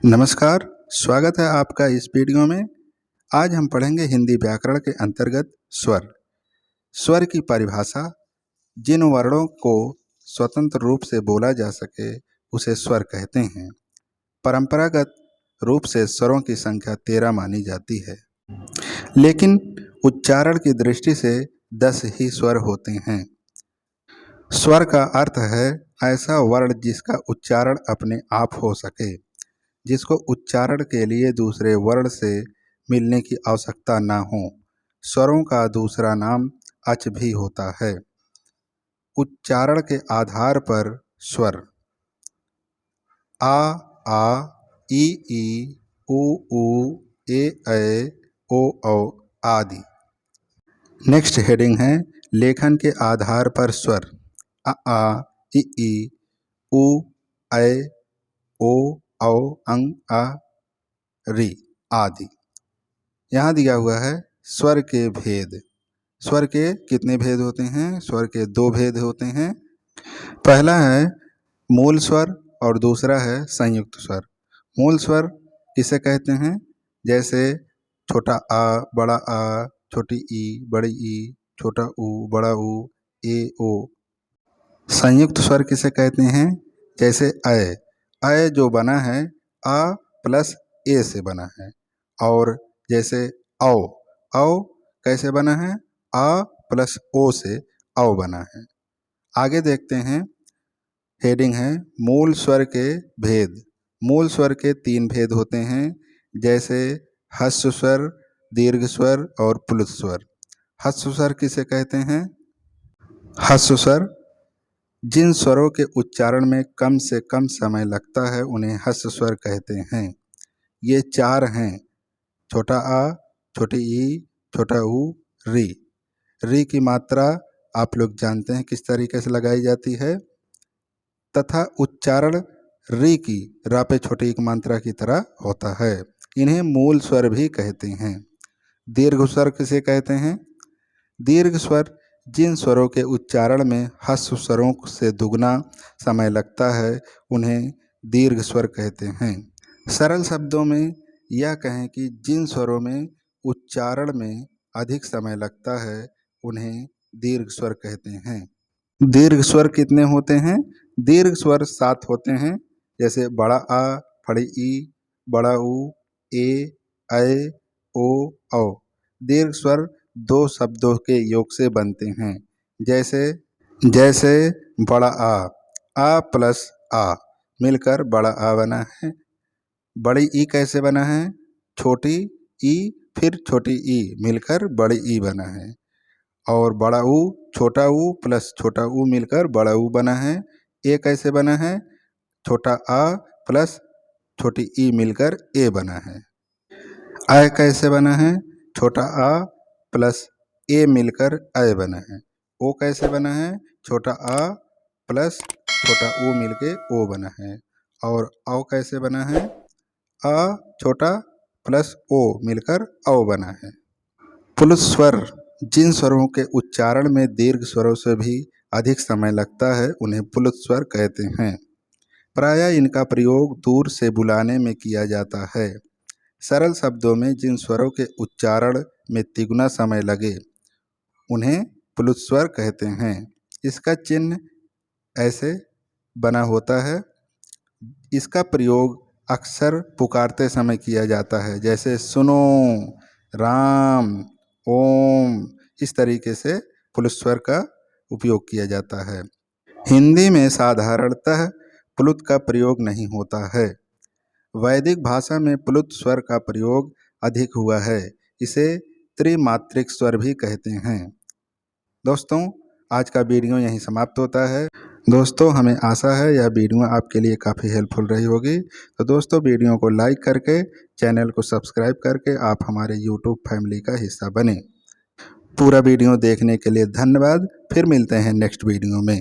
नमस्कार, स्वागत है आपका इस वीडियो में। आज हम पढ़ेंगे हिंदी व्याकरण के अंतर्गत स्वर। स्वर की परिभाषा: जिन वर्णों को स्वतंत्र रूप से बोला जा सके उसे स्वर कहते हैं। परंपरागत रूप से स्वरों की संख्या 13 मानी जाती है, लेकिन उच्चारण की दृष्टि से 10 ही स्वर होते हैं। स्वर का अर्थ है ऐसा वर्ण जिसका उच्चारण अपने आप हो सके, जिसको उच्चारण के लिए दूसरे वर्ण से मिलने की आवश्यकता न हो। स्वरों का दूसरा नाम अच भी होता है। उच्चारण के आधार पर स्वर: आ, ई, उ, ए, ओ, आदि। नेक्स्ट हेडिंग है लेखन के आधार पर स्वर: आ, ई, उ, ऐ, ओ, अंग, री आदि। यहाँ दिया हुआ है स्वर के भेद। स्वर के कितने भेद होते हैं? स्वर के 2 भेद होते हैं। पहला है मूल स्वर और दूसरा है संयुक्त स्वर। मूल स्वर किसे कहते हैं? जैसे छोटा आ, बड़ा आ, छोटी ई, बड़ी ई, छोटा ऊ, बड़ा ऊ, ए, ओ। संयुक्त स्वर किसे कहते हैं? जैसे अय जो बना है आ प्लस ए से बना है। और जैसे औ कैसे बना है? आ प्लस ओ से औ बना है। आगे देखते हैं, हेडिंग है मूल स्वर के भेद। मूल स्वर के 3 भेद होते हैं, जैसे ह्रस्व स्वर, दीर्घ स्वर और प्लुत स्वर। ह्रस्व स्वर किसे कहते हैं? ह्रस्व स्वर जिन स्वरों के उच्चारण में कम से कम समय लगता है उन्हें ह्रस्व स्वर कहते हैं। ये 4 हैं: छोटा आ, छोटी ई, छोटा ऊ, री। री की मात्रा आप लोग जानते हैं किस तरीके से लगाई जाती है, तथा उच्चारण री की रा पे छोटी एक मात्रा की तरह होता है। इन्हें मूल स्वर भी कहते हैं। दीर्घ स्वर किसे कहते हैं? दीर्घ स्वर जिन स्वरों के उच्चारण में ह्रस्व स्वरों से दुगना समय लगता है उन्हें दीर्घ स्वर कहते हैं। सरल शब्दों में यह कहें कि जिन स्वरों में उच्चारण में अधिक समय लगता है उन्हें दीर्घ स्वर कहते हैं। दीर्घ स्वर कितने होते हैं? दीर्घ स्वर 7 होते हैं, जैसे बड़ा आ, बड़ी ई, बड़ा ऊ, ए, ऐ, ओ, औ। दीर्घ स्वर 2 शब्दों के योग से बनते हैं, जैसे बड़ा आ प्लस आ मिलकर बड़ा आ बना है। बड़ी ई कैसे बना है? छोटी ई फिर छोटी ई मिलकर बड़ी ई बना है। और बड़ा ऊ, छोटा ऊ प्लस छोटा ऊ मिलकर बड़ा ऊ बना है। ए कैसे बना है? छोटा आ प्लस छोटी ई मिलकर ए बना है। ऐ कैसे बना है? छोटा आ प्लस ए मिलकर ऐ बना है। ओ कैसे बना है? छोटा आ प्लस छोटा ऊ मिलके ओ बना है। और औ कैसे बना है? आ छोटा प्लस ओ मिलकर औ बना है। प्लुत स्वर जिन स्वरों के उच्चारण में दीर्घ स्वरों से भी अधिक समय लगता है उन्हें प्लुत स्वर कहते हैं। प्रायः इनका प्रयोग दूर से बुलाने में किया जाता है। सरल शब्दों में जिन स्वरों के उच्चारण में तिगुना समय लगे उन्हें प्लुत स्वर कहते हैं। इसका चिन्ह ऐसे बना होता है। इसका प्रयोग अक्सर पुकारते समय किया जाता है, जैसे सुनो, राम, ओम। इस तरीके से प्लुत स्वर का उपयोग किया जाता है। हिंदी में साधारणतः प्लुत का प्रयोग नहीं होता है। वैदिक भाषा में प्लुत स्वर का प्रयोग अधिक हुआ है। इसे त्रिमात्रिक स्वर भी कहते हैं। दोस्तों, आज का वीडियो यहीं समाप्त होता है। दोस्तों, हमें आशा है यह वीडियो आपके लिए काफ़ी हेल्पफुल रही होगी। तो दोस्तों, वीडियो को लाइक करके, चैनल को सब्सक्राइब करके आप हमारे यूट्यूब फैमिली का हिस्सा बने। पूरा वीडियो देखने के लिए धन्यवाद। फिर मिलते हैं नेक्स्ट वीडियो में।